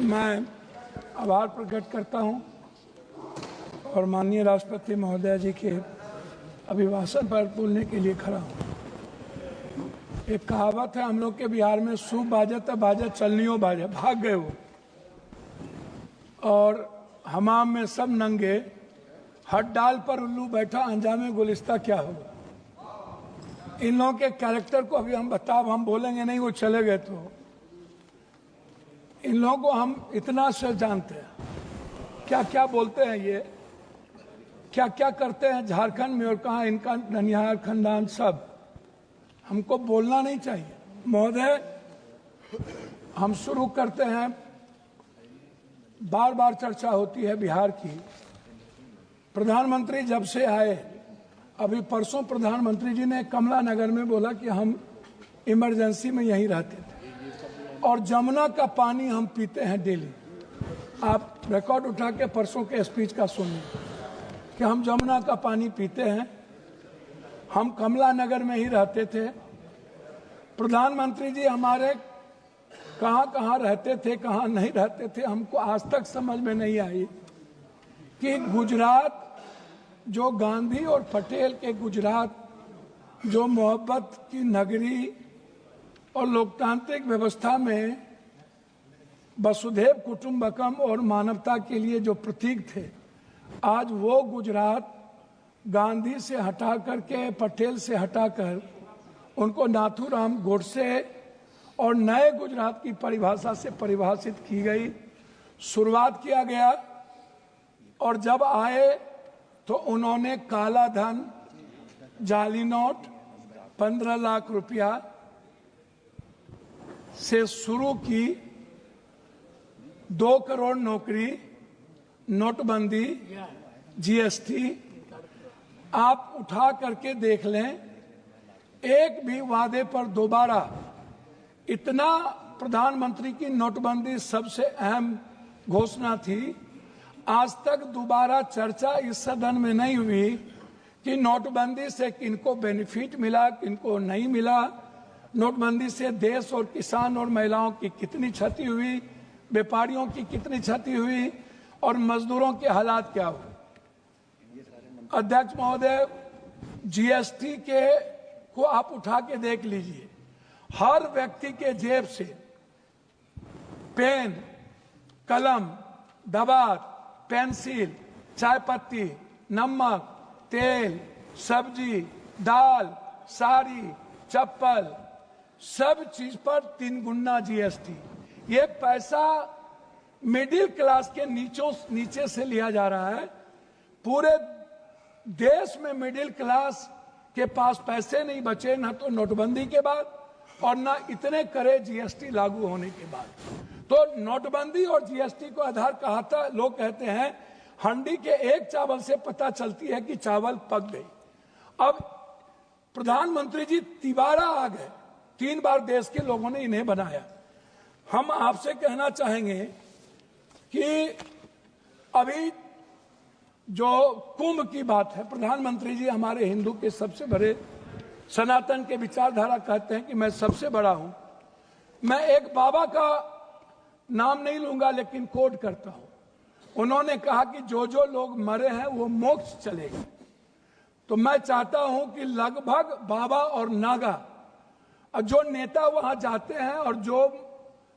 मैं आभार प्रकट करता हूं और माननीय राष्ट्रपति महोदय जी के अभिभाषण पर बोलने के लिए खड़ा हूं। एक कहावत है हम लोग के बिहार में, सूप बाजत बाजत चलनियो बाजे, भाग गए वो। और हमाम में सब नंगे, हट डाल पर उल्लू बैठा, अंजामे गुलिस्ता क्या होगा। इन लोगों के कैरेक्टर को अभी हम बोलेंगे नहीं, वो चले गए। तो इन लोगों को हम इतना से जानते हैं, क्या क्या बोलते हैं ये, क्या क्या करते हैं झारखंड में, और कहाँ इनका ननिहाल खानदान, सब हमको बोलना नहीं चाहिए। महोदय, हम शुरू करते हैं। बार बार चर्चा होती है बिहार की। प्रधानमंत्री जब से आए, अभी परसों प्रधानमंत्री जी ने कमला नगर में बोला कि हम इमरजेंसी में यहीं रहते थे और जमुना का पानी हम पीते हैं डेली। आप रिकॉर्ड उठा के परसों के स्पीच का सुनिए कि हम जमुना का पानी पीते हैं, हम कमला नगर में ही रहते थे। प्रधानमंत्री जी हमारे कहाँ कहाँ रहते थे, कहाँ नहीं रहते थे, हमको आज तक समझ में नहीं आई कि गुजरात, जो गांधी और पटेल के गुजरात, जो मोहब्बत की नगरी और लोकतांत्रिक व्यवस्था में वसुधैव कुटुंबकम और मानवता के लिए जो प्रतीक थे, आज वो गुजरात गांधी से हटा करके, पटेल से हटाकर उनको नाथूराम गोडसे और नए गुजरात की परिभाषा से परिभाषित की गई। शुरुआत किया गया और जब आए तो उन्होंने काला धन, जाली नोट, 15 लाख रुपया से शुरू की, 2 करोड़ नौकरी, नोटबंदी, जीएसटी, आप उठा करके देख लें। एक भी वादे पर दोबारा, इतना प्रधानमंत्री की नोटबंदी सबसे अहम घोषणा थी, आज तक दोबारा चर्चा इस सदन में नहीं हुई कि नोटबंदी से किनको बेनिफिट मिला, किनको नहीं मिला, नोटबंदी से देश और किसान और महिलाओं की कितनी क्षति हुई, व्यापारियों की कितनी क्षति हुई और मजदूरों के हालात क्या हुए। अध्यक्ष महोदय, जीएसटी के को आप उठा के देख लीजिए, हर व्यक्ति के जेब से पेन, कलम, दवात, पेंसिल, चाय पत्ती, नमक, तेल, सब्जी, दाल, साड़ी, चप्पल, सब चीज पर 3 गुना जीएसटी। ये पैसा मिडिल क्लास के नीचे से लिया जा रहा है। पूरे देश में मिडिल क्लास के पास पैसे नहीं बचे, ना तो नोटबंदी के बाद और ना इतने करे जीएसटी लागू होने के बाद। तो नोटबंदी और जीएसटी को आधार कहा, लोग कहते हैं हंडी के एक चावल से पता चलती है कि चावल पक गई। अब प्रधानमंत्री जी तिबारा आ गए, 3 बार देश के लोगों ने इन्हें बनाया। हम आपसे कहना चाहेंगे कि अभी जो कुंभ की बात है, प्रधानमंत्री जी हमारे हिंदू के सबसे बड़े, सनातन के विचारधारा कहते हैं कि मैं सबसे बड़ा हूं। मैं एक बाबा का नाम नहीं लूंगा लेकिन कोट करता हूं। उन्होंने कहा कि जो जो लोग मरे हैं वो मोक्ष चले गए। तो मैं चाहता हूं कि लगभग बाबा और नागा, और जो नेता वहां जाते हैं और जो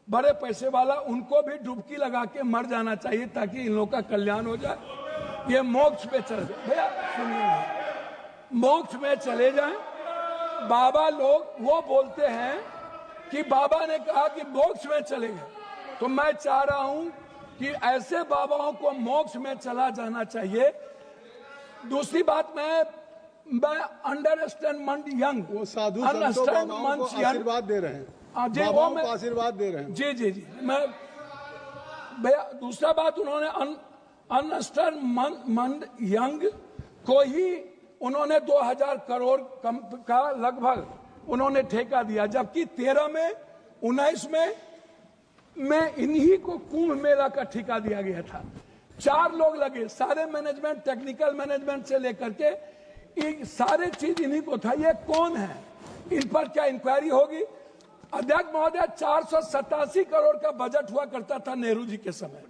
बड़े पैसे वाला, उनको भी डुबकी लगा के मर जाना चाहिए ताकि इन लोगों का कल्याण हो जाए, ये मोक्ष पे चले जाए। भैया सुनिए, मोक्ष में चले जाएं। बाबा लोग वो बोलते हैं कि बाबा ने कहा कि मोक्ष में चले गए, तो मैं चाह रहा हूं कि ऐसे बाबाओं को मोक्ष में चला जाना चाहिए। दूसरी बात, मैं अंडरस्टैंड यंग, वो साधु संतों बाबाओं को आशीर्वाद दे रहे हैं, बाबाओं को आशीर्वाद दे रहे हैं। जी जी जी, मैं भैया, दूसरा बात, उन्होंने अंडरस्टैंड यंग को ही उन्होंने 2000 करोड़ का लगभग उन्होंने ठेका दिया, जबकि 13 में 19 में इन्हीं को कुंभ मेला का ठेका दिया गया था। 4 लोग लगे, सारे मैनेजमेंट, टेक्निकल मैनेजमेंट से लेकर के सारे चीज इन्हीं को था। ये कौन है, इन पर क्या इंक्वायरी होगी? अध्यक्ष महोदय 487 करोड़ का बजट हुआ करता था नेहरू जी के समय,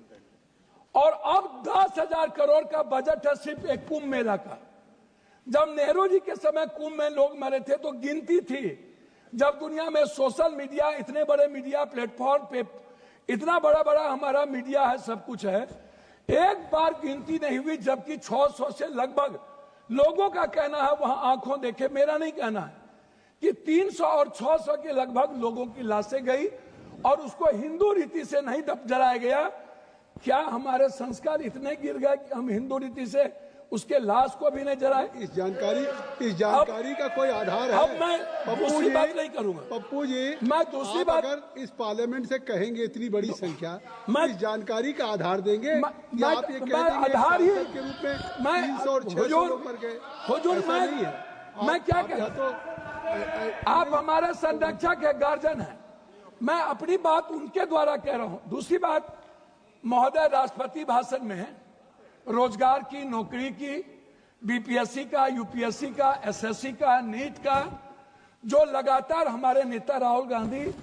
और अब 10,000 करोड़ का बजट है सिर्फ एक कुंभ मेला का। जब नेहरू जी के समय कुंभ में लोग मरे थे तो गिनती थी। जब दुनिया में सोशल मीडिया, इतने बड़े मीडिया प्लेटफॉर्म पे इतना बड़ा बड़ा हमारा मीडिया है, सब कुछ है, एक बार गिनती नहीं हुई, जबकि 600 से लगभग लोगों का कहना है, वहां आंखों देखे, मेरा नहीं कहना है, कि 300 और 600 के लगभग लोगों की लाशें गई और उसको हिंदू रीति से नहीं जलाया गया। क्या हमारे संस्कार इतने गिर गए कि हम हिंदू रीति से उसके लाश को भी नहीं जलाए? इस जानकारी का कोई आधार है? अब मैं दूसरी बात नहीं करूंगा पप्पू जी, मैं दूसरी बात, अगर इस पार्लियामेंट से कहेंगे इतनी बड़ी संख्या, इस जानकारी का आधार देंगे या आप ये कह देंगे आधार ही के रूप में 300 और 600 लोग मर गए? हुजूर, मैं क्या कह, तो आप हमारे संरक्षक है, गार्जियन है, मैं अपनी बात उनके द्वारा कह रहा हूं। दूसरी बात, महोदय राष्ट्रपति भाषण में रोजगार की, नौकरी की, बीपीएससी का, यूपीएससी का, एसएससी का, नीट का, जो लगातार हमारे नेता राहुल गांधी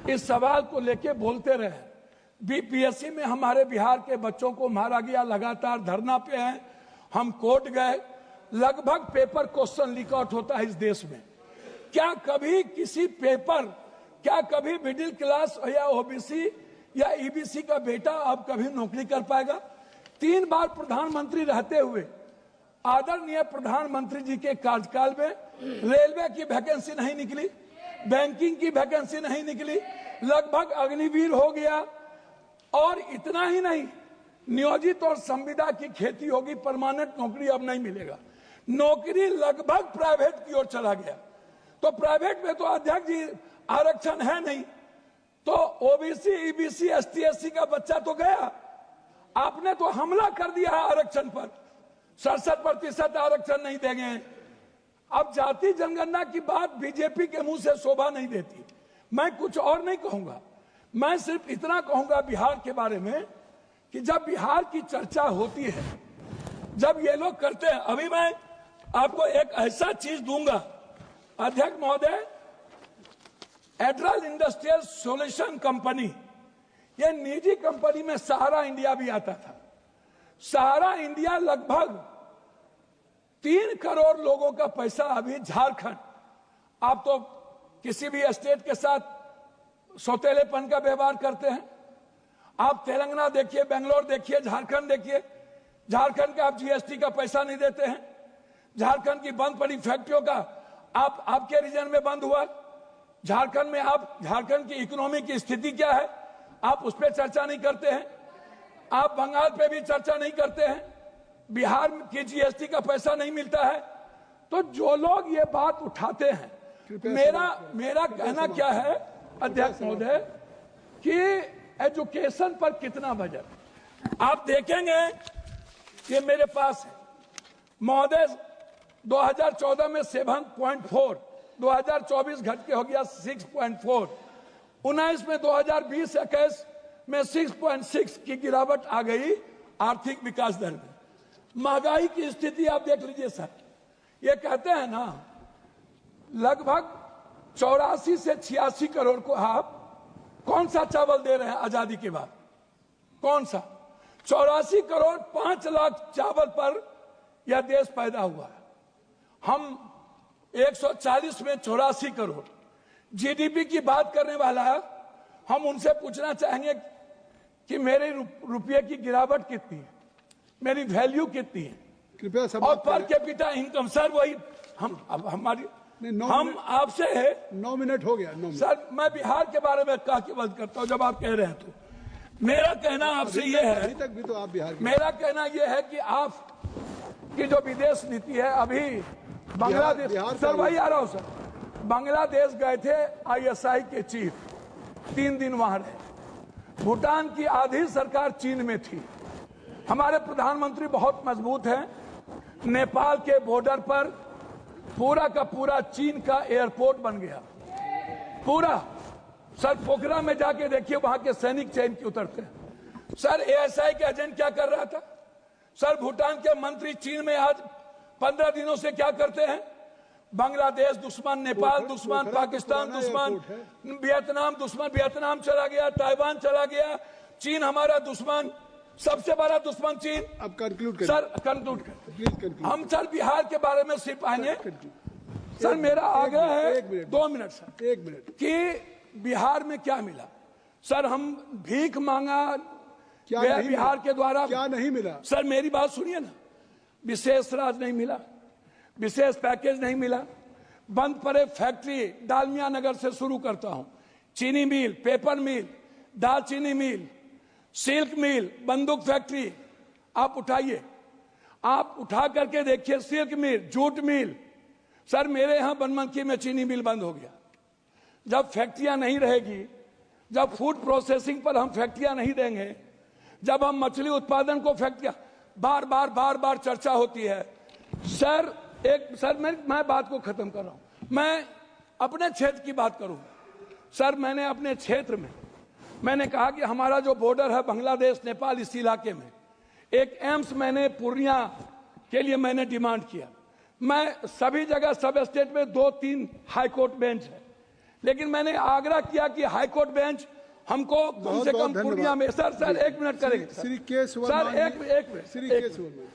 इस सवाल को लेके बोलते रहे। बीपीएससी में हमारे बिहार के बच्चों को मारा गया, लगातार धरना पे हैं, हम कोर्ट गए, लगभग पेपर क्वेश्चन लीक आउट होता है इस देश में। क्या कभी किसी पेपर, क्या कभी मिडिल क्लास या ओबीसी या ईबीसी का बेटा अब कभी नौकरी कर पाएगा? 3 बार प्रधानमंत्री रहते हुए आदरणीय प्रधानमंत्री जी के कार्यकाल में रेलवे की वैकेंसी नहीं निकली, बैंकिंग की वैकेंसी नहीं निकली, लगभग अग्निवीर हो गया। और इतना ही नहीं, नियोजित और संविदा की खेती होगी, परमानेंट नौकरी अब नहीं मिलेगा, नौकरी लगभग प्राइवेट की ओर चला गया। तो प्राइवेट में तो अध्यक्ष जी आरक्षण है नहीं, तो ओबीसी, ईबीसी, एसटी, एससी का बच्चा तो गया। आपने तो हमला कर दिया है आरक्षण पर, 67% आरक्षण नहीं देंगे। अब जाति जनगणना की बात बीजेपी के मुंह से शोभा नहीं देती। मैं कुछ और नहीं कहूंगा, मैं सिर्फ इतना कहूंगा बिहार के बारे में कि जब बिहार की चर्चा होती है, जब ये लोग करते हैं, अभी मैं आपको एक ऐसा चीज दूंगा अध्यक्ष महोदय, एड्रल इंडस्ट्रियल सॉल्यूशन कंपनी, ये निजी कंपनी में सहारा इंडिया भी आता था। सहारा इंडिया लगभग 3 करोड़ लोगों का पैसा अभी झारखंड, आप तो किसी भी स्टेट के साथ सौतेलेपन का व्यवहार करते हैं। आप तेलंगाना देखिए, बेंगलोर देखिए, झारखंड देखिए, झारखंड का आप जीएसटी का पैसा नहीं देते हैं। झारखंड की बंद पड़ी फैक्ट्रियों का आपके रीजन में बंद हुआ। झारखंड में आप, झारखंड की इकोनॉमी की स्थिति क्या है, आप उस पर चर्चा नहीं करते हैं। आप बंगाल पे भी चर्चा नहीं करते हैं। बिहार की जीएसटी का पैसा नहीं मिलता है। तो जो लोग ये बात उठाते हैं, मेरा कहना क्या है अध्यक्ष महोदय, कि एजुकेशन पर कितना बजट आप देखेंगे, ये मेरे पास है महोदय, 2014 में 7.4, 2024 घट के हो गया 6.4, 19 में 2020-21 में 6.6 की गिरावट आ गई आर्थिक विकास दर में। महंगाई की स्थिति आप देख लीजिए सर, ये कहते हैं ना लगभग 84 से 86 करोड़ को आप कौन सा चावल दे रहे हैं आजादी के बाद, कौन सा? 84 करोड़ 5 लाख चावल पर यह देश पैदा हुआ है। हम 140 में 84 करोड़ जीडीपी की बात करने वाला है। हम उनसे पूछना चाहेंगे कि मेरे रुपये की गिरावट कितनी है, मेरी वैल्यू कितनी है, कृपया और पर कैपिटा इनकम। सर वही हम आपसे है। 9 मिनट हो गया। 9 मिनट। सर मैं बिहार के बारे में कह के बात करता हूं जब आप कह रहे हैं, तो मेरा कहना आपसे ये है, अभी तक भी तो आप बिहार के, मेरा कहना ये है कि आप की जो विदेश नीति है, अभी बांग्लादेश, सर वही आ रहा हूं सर, बांग्लादेश गए थे आईएसआई के चीफ, 3 दिन वहां रहे। भूटान की आधी सरकार चीन में थी। हमारे प्रधानमंत्री बहुत मजबूत हैं। नेपाल के बॉर्डर पर पूरा का पूरा चीन का एयरपोर्ट बन गया, पूरा। सर पोखरा में जाके देखिए, वहां के सैनिक चैन के उतरते हैं। सर एएसआई के एजेंट क्या कर रहा था? सर भूटान के मंत्री चीन में आज 15 दिनों से क्या करते हैं? बांग्लादेश दुश्मन, नेपाल दुश्मन, पाकिस्तान दुश्मन, वियतनाम दुश्मन, वियतनाम चला गया, ताइवान चला गया, चीन हमारा दुश्मन, सबसे बड़ा दुश्मन चीन। अब कंक्लूड सर कंक्लूड कर, प्लीज कंक्लूड। हम सर बिहार के बारे में सिर्फ आएंगे। सर मेरा आग्रह है 2 मिनट सर, 1 मिनट कि बिहार में क्या मिला? सर हम भीख मांगा क्या गया नहीं बिहार मिला? के द्वारा, क्या नहीं मिला? सर मेरी बात सुनिए ना, विशेष राज नहीं मिला, विशेष पैकेज नहीं मिला, बंद पड़े फैक्ट्री, डालमिया नगर से शुरू करता हूं, चीनी मिल, पेपर मिल, दालचीनी मिल, सिल्क मिल, बंदूक फैक्ट्री, आप उठाइए, आप उठा करके देखिए, सिल्क मिल, जूट मिल। सर मेरे यहां बनमनखी में चीनी मिल बंद हो गया। जब फैक्ट्रियां नहीं रहेगी, जब फूड प्रोसेसिंग पर हम फैक्ट्रियां नहीं देंगे, जब हम मछली उत्पादन को फैक्ट्रियां, बार बार चर्चा होती है। सर मैं बात को खत्म कर रहा हूं, मैं अपने क्षेत्र की बात करूं। सर मैंने अपने क्षेत्र में मैंने कहा कि हमारा जो बॉर्डर है बांग्लादेश नेपाल, इस इलाके में एक एम्स मैंने पूर्णिया के लिए मैंने डिमांड किया। मैं सभी जगह सब स्टेट में 2-3 हाई कोर्ट बेंच है, लेकिन मैंने आग्रह किया कि हाई कोर्ट बेंच हमको कम से कम पूर्णिया में। सर 1 मिनट करेंगे श्री के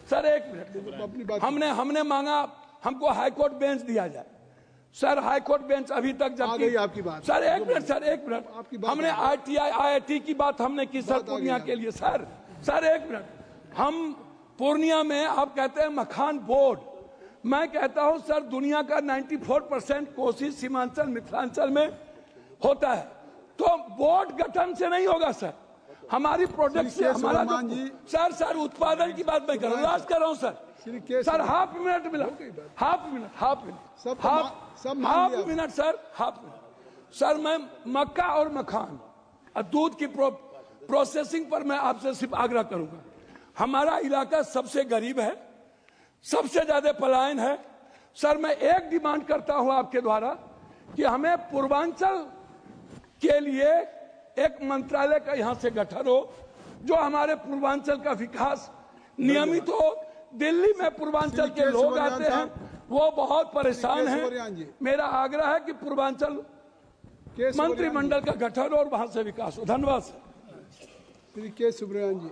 सर, एक मिनट हमने मांगा हमको हाई कोर्ट बेंच दिया जाए। सर हाई कोर्ट बेंच अभी तक जब आपकी बात सर एक मिनट हमने IIT की बात हमने की सर पूर्णिया के लिए। सर 1 मिनट, हम पूर्णिया में आप कहते हैं मखान बोर्ड, मैं कहता हूं सर दुनिया का 94% कोशिश सीमांचल मिथिलांचल में होता है, तो बोर्ड गठन से नहीं होगा सर, हमारी प्रोडक्ट से हमारा सर उत्पादन की बात मैं कर रहा हूं सर हाफ मिनट मिला, हाफ मिनट सर मैं मक्का और मखान और दूध की प्रोसेसिंग पर मैं आपसे सिर्फ आग्रह करूंगा। हमारा इलाका सबसे गरीब है, सबसे ज्यादा पलायन है। सर मैं एक डिमांड करता हूं आपके द्वारा कि हमें पूर्वांचल के लिए एक मंत्रालय का यहां से गठन हो, जो हमारे पूर्वांचल का विकास नियमित हो। दिल्ली में पूर्वांचल के लोग आते हैं, वो बहुत परेशान हैं। मेरा आग्रह है कि पूर्वांचल मंत्रिमंडल का गठन हो और वहां से विकास हो। धन्यवाद सर। श्री के सुब्रमण्यन जी।